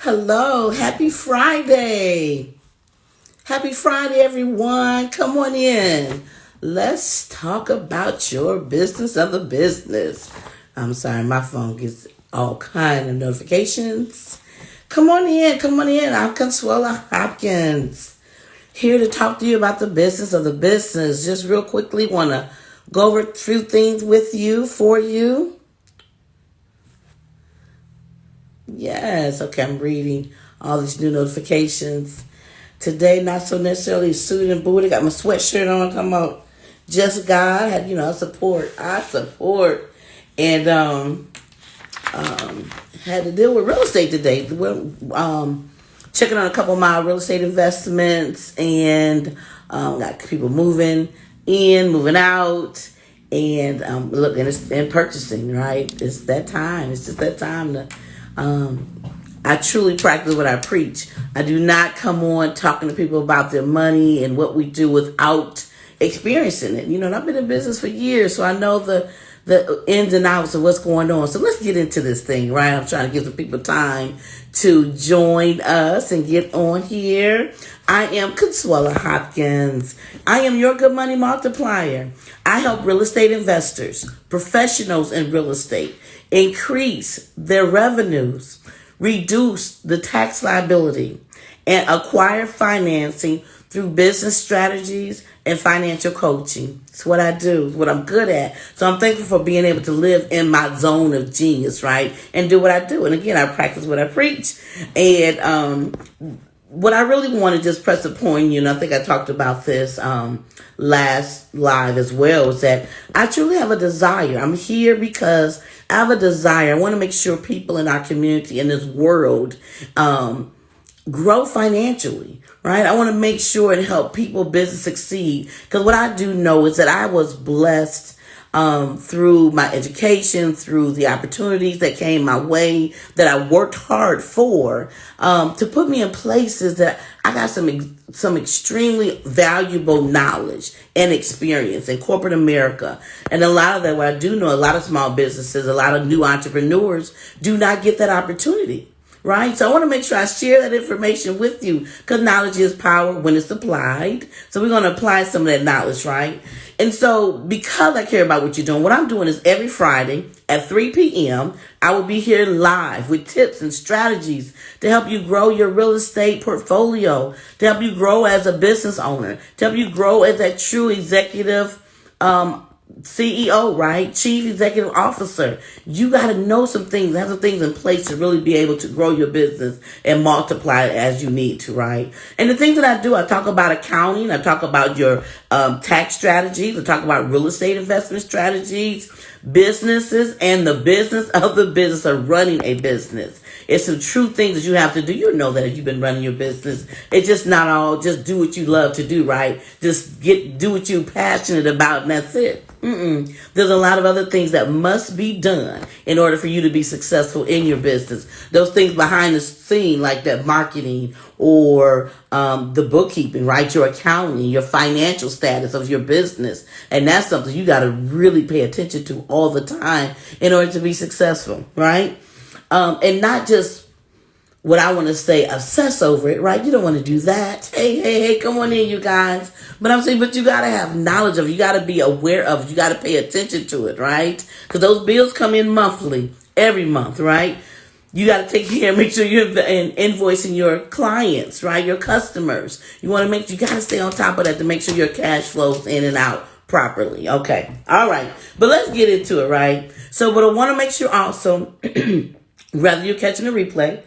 Hello, happy Friday. Happy Friday, everyone. Come on in. Let's talk about your business of the business. I'm sorry, my phone gets all kind of notifications. Come on in, come on in. I'm Consuela Hopkins, here to talk to you about the business of the business. Just real quickly, want to go over a few things with you, for you. Yes, okay, I'm reading all these new notifications. Today, not so necessarily suited and booted. Got my sweatshirt on, come out. Just God, I support. And had to deal with real estate today. Checking on a couple of my real estate investments and got people moving in, moving out. And and purchasing, right? It's that time. It's just that time to I truly practice what I preach. I do not come on talking to people about their money and what we do without experiencing it. And I've been in business for years, so I know the ins and outs of what's going on. So let's get into this thing, right? I'm trying to give the people time to join us and get on here. I am Consuela Hopkins. I am your good money multiplier. I help real estate investors, professionals in real estate, increase their revenues, reduce the tax liability, and acquire financing through business strategies and financial coaching. It's what I do. It's what I'm good at. So I'm thankful for being able to live in my zone of genius, right? And do what I do. And again, I practice what I preach. And what I really want to just press a point, I think I talked about this last live as well, is that I truly have a desire. I'm here because I have a desire. I want to make sure people in our community, in this world, grow financially, right? I want to make sure and help people business succeed. Because what I do know is that I was blessed through my education, through the opportunities that came my way, that I worked hard for, to put me in places that I got some extremely valuable knowledge and experience in corporate America. And a lot of that, what I do know, a lot of small businesses, a lot of new entrepreneurs do not get that opportunity. Right? So I want to make sure I share that information with you, because knowledge is power when it's applied. So we're going to apply some of that knowledge, right? And so because I care about what you're doing, what I'm doing is every Friday at 3 p.m., I will be here live with tips and strategies to help you grow your real estate portfolio, to help you grow as a business owner, to help you grow as a true executive CEO, right? Chief Executive Officer. You got to know some things, have some things in place to really be able to grow your business and multiply it as you need to, right? And the things that I do, I talk about accounting, I talk about your tax strategies, I talk about real estate investment strategies, businesses, and the business of the business of running a business. It's some true things that you have to do. You know that if you've been running your business, it's just not all just do what you love to do, right? Just do what you're passionate about, and that's it. There's a lot of other things that must be done in order for you to be successful in your business. Those things behind the scene, like that marketing or the bookkeeping, right? Your accounting, your financial status of your business. And that's something you got to really pay attention to all the time in order to be successful, right? And not just what I want to say, obsess over it, right? You don't want to do that. Hey, come on in, you guys. But I'm saying, but you got to have knowledge of it. You got to be aware of it. You got to pay attention to it, right? Because those bills come in monthly, every month, right? You got to take care, make sure you're invoicing your clients, right? Your customers. You want to you got to stay on top of that to make sure your cash flows in and out properly. Okay. All right. But let's get into it, right? So, but I want to make sure also, whether you're catching a replay,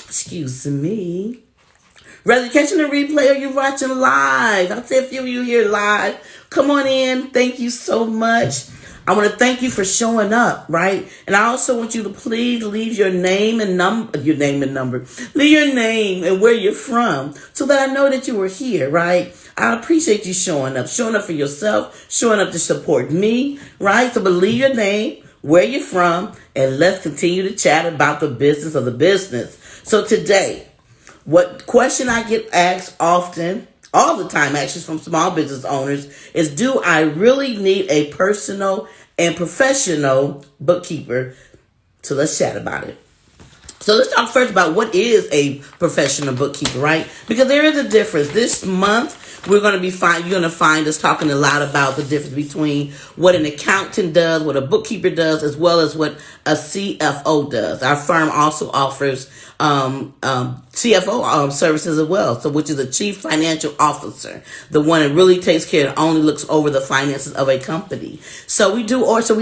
excuse me, whether you're catching a replay or you're watching live, I'll say a few of you here live, come on in. Thank you so much. I want to thank you for showing up, right? And I also want you to please leave your name and number, leave your name and where you're from, so that I know that you were here, right? I appreciate you showing up for yourself, showing up to support me, right? So leave your name, where you're from, and let's continue to chat about the business of the business. So today, what question I get asked often, all the time actually, from small business owners is, do I really need a personal and professional bookkeeper? So let's chat about it. So let's talk first about what is a professional bookkeeper, right? Because there is a difference. This month, you're going to find us talking a lot about the difference between what an accountant does, what a bookkeeper does, as well as what a CFO does. Our firm also offers CFO services as well, so which is a chief financial officer, the one that really takes care and only looks over the finances of a company. So we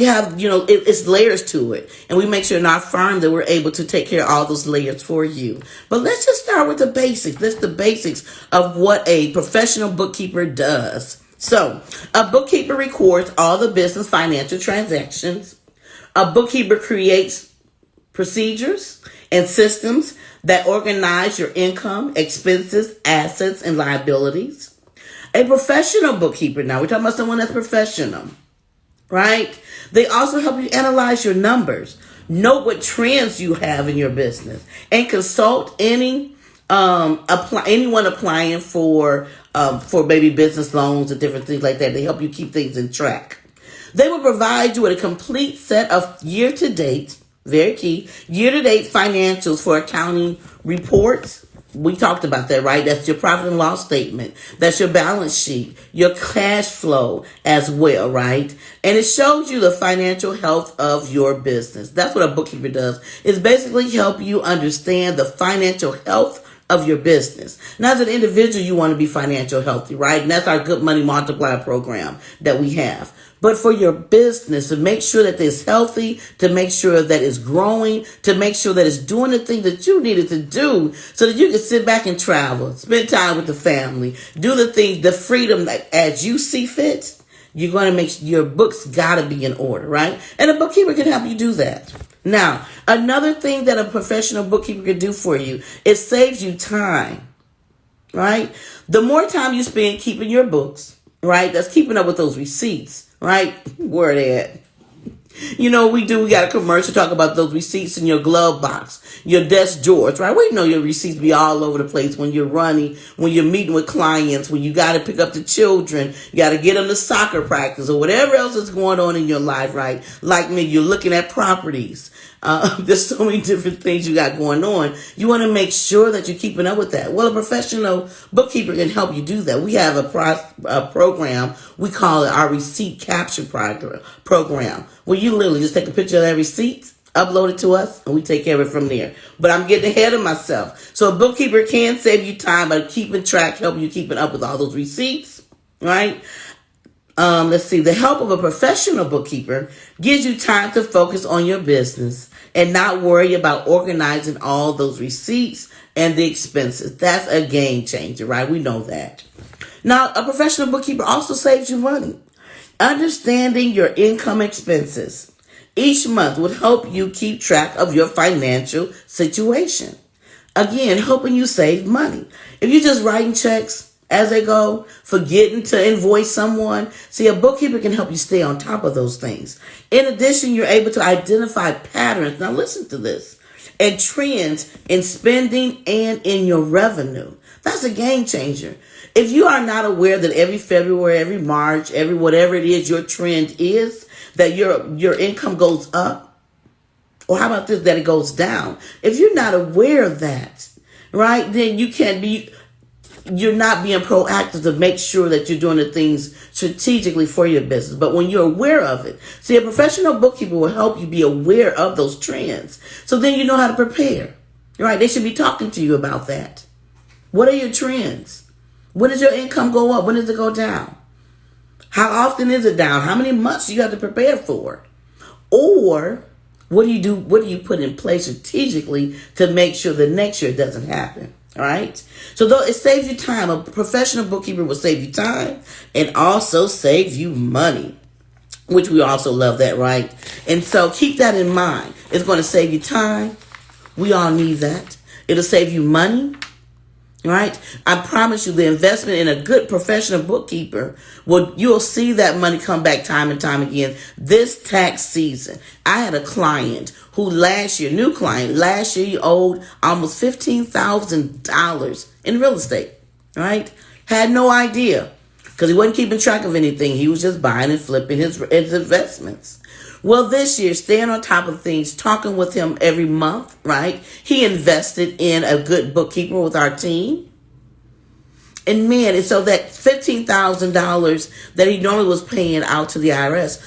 have, it's layers to it, and we make sure in our firm that we're able to take care of all those layers for you. But let's just start with the basics. That's the basics of what a professional bookkeeper does. So, a bookkeeper records all the business financial transactions. A bookkeeper creates procedures and systems that organize your income, expenses, assets, and liabilities. A professional bookkeeper, now we're talking about someone that's professional, right? They also help you analyze your numbers, know what trends you have in your business, and consult anyone applying for maybe business loans and different things like that. They help you keep things in track. They will provide you with a complete set of year-to-date, very key, year-to-date financials for accounting reports. We talked about that, right? That's your profit and loss statement. That's your balance sheet, your cash flow as well, right? And it shows you the financial health of your business. That's what a bookkeeper does. It's basically help you understand the financial health of your business. Now, as an individual, you want to be financial healthy, right? And that's our Good Money Multiplier program that we have. But for your business, to make sure that it's healthy, to make sure that it's growing, to make sure that it's doing the things that you needed to do so that you can sit back and travel, spend time with the family, do the things, the freedom that as you see fit, you're going to make your books got to be in order, right? And a bookkeeper can help you do that. Now, another thing that a professional bookkeeper can do for you, it saves you time, right? The more time you spend keeping your books, right, that's keeping up with those receipts, right? Where are they at? We got a commercial talk about those receipts in your glove box, your desk drawers, right? We know your receipts be all over the place when you're running, when you're meeting with clients, when you got to pick up the children, you got to get them to soccer practice or whatever else is going on in your life, right? Like me, you're looking at properties. There's so many different things you got going on. You want to make sure that you're keeping up with that. Well, a professional bookkeeper can help you do that. We have a program. We call it our receipt capture program, where you literally just take a picture of that receipt, upload it to us, and we take care of it from there. But I'm getting ahead of myself. So a bookkeeper can save you time by keeping track, helping you keeping up with all those receipts, right? Let's see. The help of a professional bookkeeper gives you time to focus on your business and not worry about organizing all those receipts and the expenses. That's a game changer, right? We know that. Now, a professional bookkeeper also saves you money. Understanding your income expenses each month would help you keep track of your financial situation. Again, helping you save money. If you're just writing checks as they go, forgetting to invoice someone, see, a bookkeeper can help you stay on top of those things. In addition, you're able to identify patterns. Now listen to this. And trends in spending and in your revenue. That's a game changer. If you are not aware that every February, every March, every whatever it is your trend is, that your income goes up, or how about this, that it goes down? If you're not aware of that, right, then you're not being proactive to make sure that you're doing the things strategically for your business. But when you're aware of it, see, a professional bookkeeper will help you be aware of those trends. So then you know how to prepare, right? They should be talking to you about that. What are your trends? When does your income go up? When does it go down? How often is it down? How many months do you have to prepare for? Or what do you do? What do you put in place strategically to make sure the next year doesn't happen? All right. So though it saves you time, a professional bookkeeper will save you time and also save you money, which we also love that, right? And so keep that in mind. It's going to save you time. We all need that. It'll save you money, right? I promise you the investment in a good professional bookkeeper, you'll see that money come back time and time again. This tax season, I had a client who last year he owed almost $15,000 in real estate, right? Had no idea. because he wasn't keeping track of anything. He was just buying and flipping his investments. Well, this year, staying on top of things, talking with him every month, right? He invested in a good bookkeeper with our team. And man, and so that $15,000 that he normally was paying out to the IRS,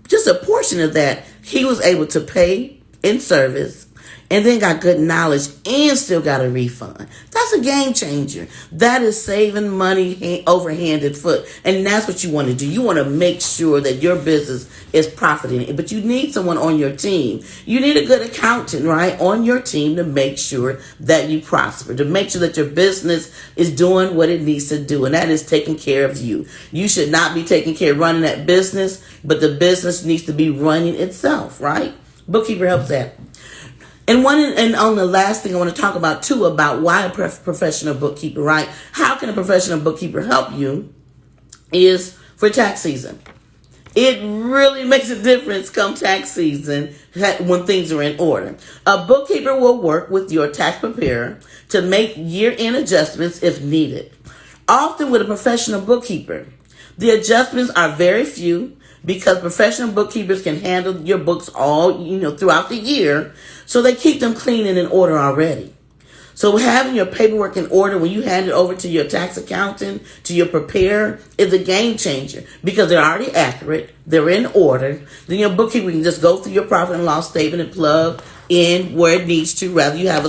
just a portion of that, he was able to pay in service, and then got good knowledge and still got a refund. That's a game changer. That is saving money over hand and foot. And that's what you want to do. You want to make sure that your business is profiting. But you need someone on your team. You need a good accountant, right, on your team to make sure that you prosper, to make sure that your business is doing what it needs to do. And that is taking care of you. You should not be taking care of running that business, but the business needs to be running itself, right? Bookkeeper helps that. And on the last thing I want to talk about too, about why a professional bookkeeper, right? How can a professional bookkeeper help you is for tax season. It really makes a difference come tax season when things are in order. A bookkeeper will work with your tax preparer to make year-end adjustments if needed. Often with a professional bookkeeper, the adjustments are very few, because professional bookkeepers can handle your books all, throughout the year. So they keep them clean and in order already. So having your paperwork in order when you hand it over to your tax accountant, to your preparer, is a game changer, because they're already accurate. They're in order. Then your bookkeeper can just go through your profit and loss statement and plug in where it needs to, whether you have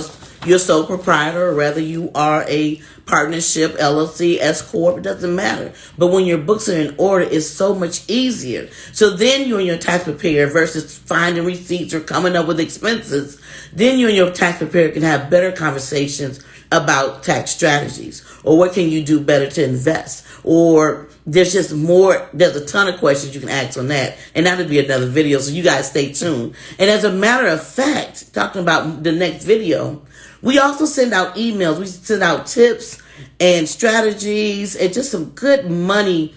your sole proprietor or whether you are a partnership, LLC, S Corp, it doesn't matter. But when your books are in order, it's so much easier. So then you and your tax preparer, versus finding receipts or coming up with expenses, then you and your tax preparer can have better conversations about tax strategies, or what can you do better to invest, or there's a ton of questions you can ask on that, and that'll be another video, so you guys stay tuned. And as a matter of fact, talking about the next video, we also send out emails. We send out tips and strategies and just some good money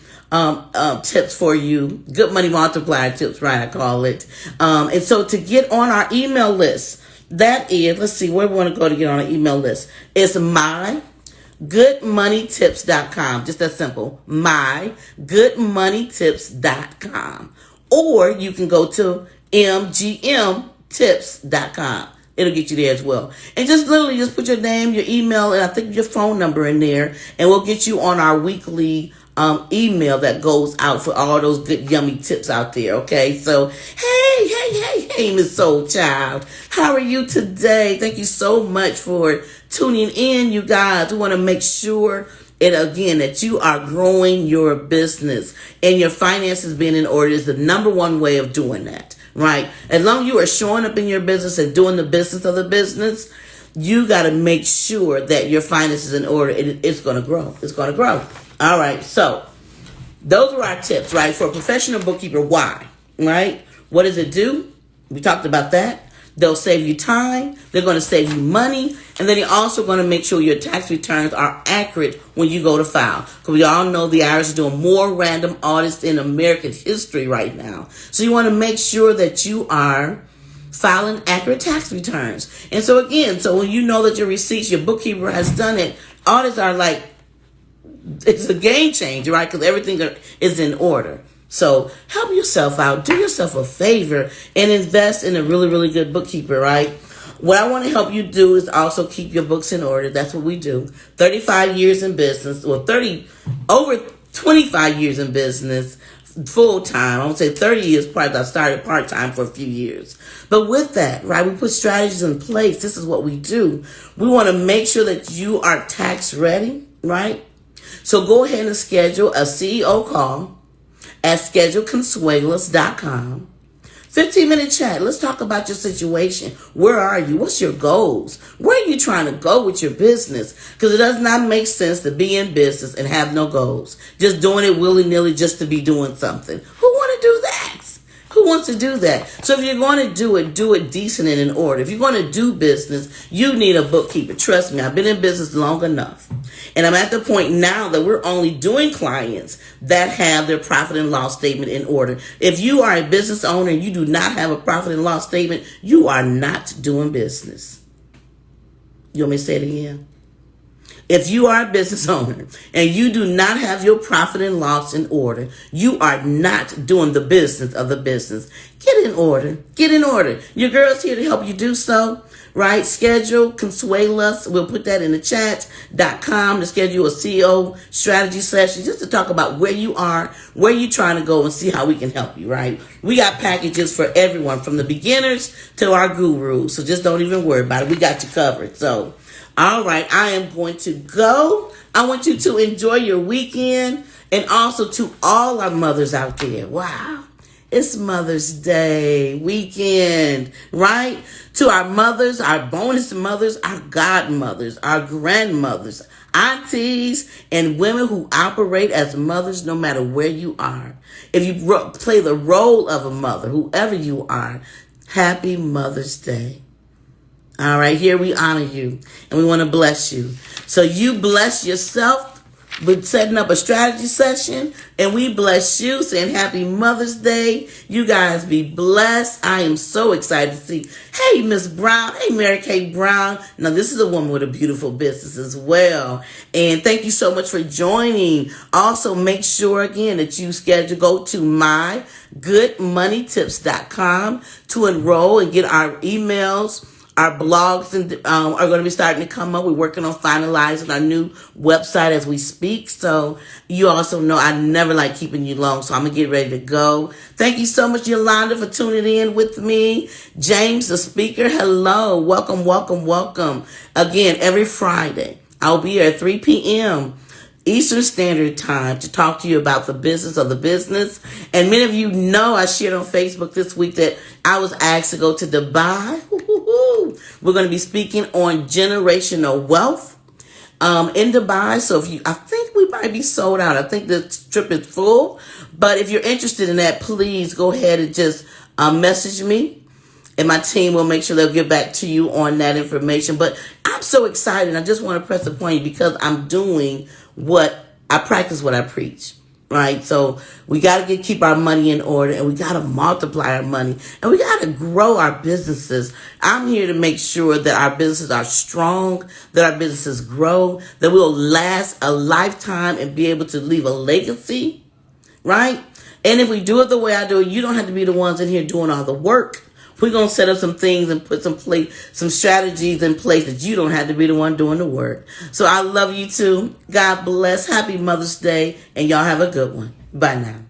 tips for you. Good money multiplier tips, right, I call it. And so to get on our email list, that is, let's see, where we want to go to get on our email list. It's mygoodmoneytips.com. Just that simple. mygoodmoneytips.com. Or you can go to mgmtips.com. It'll get you there as well. And just literally just put your name, your email, and I think your phone number in there, and we'll get you on our weekly email that goes out for all those good yummy tips out there. Okay, so hey, Miss Soul Child, how are you today? Thank you so much for tuning in, you guys. We want to make sure that you are growing your business, and your finances being in order is the number one way of doing that. Right? As long as you are showing up in your business and doing the business of the business, you got to make sure that your finances in order. It's going to grow. It's going to grow. All right. So those are our tips, right? For a professional bookkeeper, why? Right? What does it do? We talked about that. They'll save you time. They're going to save you money. And then they're also going to make sure your tax returns are accurate when you go to file. Because we all know the IRS is doing more random audits in American history right now. So you want to make sure that you are filing accurate tax returns. And so again, when you know that your receipts, your bookkeeper has done it, audits are like, it's a game changer, right? Because everything is in order. So help yourself out. Do yourself a favor and invest in a really, really good bookkeeper, right? What I want to help you do is also keep your books in order. That's what we do. 35 years in business, over 25 years in business, full time. I would say 30 years probably. I started part time for a few years. But with that, right, we put strategies in place. This is what we do. We want to make sure that you are tax ready, right? So go ahead and schedule a CEO call at scheduleconsuelos.com. 15-minute chat. Let's talk about your situation. Where are you? What's your goals? Where are you trying to go with your business? Because it does not make sense to be in business and have no goals. Just doing it willy-nilly just to be doing something. Who want to do that? Who wants to do that? So if you're going to do it decent and in order. If you're going to do business, you need a bookkeeper. Trust me, I've been in business long enough. And I'm at the point now that we're only doing clients that have their profit and loss statement in order. If you are a business owner and you do not have a profit and loss statement, you are not doing business. You want me to say it again? If you are a business owner and you do not have your profit and loss in order, you are not doing the business of the business. Get in order. Get in order. Your girl's here to help you do so. Right? Schedule Consuelas. We'll put that in the chat.com to schedule a CEO strategy session just to talk about where you are, where you're trying to go, and see how we can help you, right? We got packages for everyone from the beginners to our gurus. So just don't even worry about it. We got you covered. So, all right, I am going to go. I want you to enjoy your weekend, and also to all our mothers out there. Wow. It's Mother's Day weekend, right? To our mothers, our bonus mothers, our godmothers, our grandmothers, aunties, and women who operate as mothers no matter where you are. If you play the role of a mother, whoever you are, happy Mother's Day. All right, here we honor you, and we want to bless you. So you bless yourself with setting up a strategy session, and we bless you, saying happy Mother's Day. You guys be blessed. I am so excited to see. Hey, Miss Brown. Hey, Mary Kay Brown. Now, this is a woman with a beautiful business as well. And thank you so much for joining. Also, make sure, again, that you go to mygoodmoneytips.com to enroll and get our emails. Our blogs are going to be starting to come up. We're working on finalizing our new website as we speak. So you also know I never like keeping you long, so I'm going to get ready to go. Thank you so much, Yolanda, for tuning in with me. James, the speaker, hello. Welcome, welcome, welcome. Again, every Friday, I'll be here at 3 p.m. Eastern Standard Time to talk to you about the business of the business. And many of you know I shared on Facebook this week that I was asked to go to Dubai. We're going to be speaking on generational wealth in Dubai. So I think we might be sold out. I think the trip is full. But if you're interested in that, please go ahead and just message me. And my team will make sure they'll get back to you on that information. But I'm so excited. I just want to press the point because I'm doing I practice what I preach. Right? So we got to keep our money in order, and we got to multiply our money, and we got to grow our businesses. I'm here to make sure that our businesses are strong, that our businesses grow, that we'll last a lifetime and be able to leave a legacy. Right? And if we do it the way I do it, you don't have to be the ones in here doing all the work. We're going to set up some things and put some strategies in place that you don't have to be the one doing the work. So I love you too. God bless. Happy Mother's Day. And y'all have a good one. Bye now.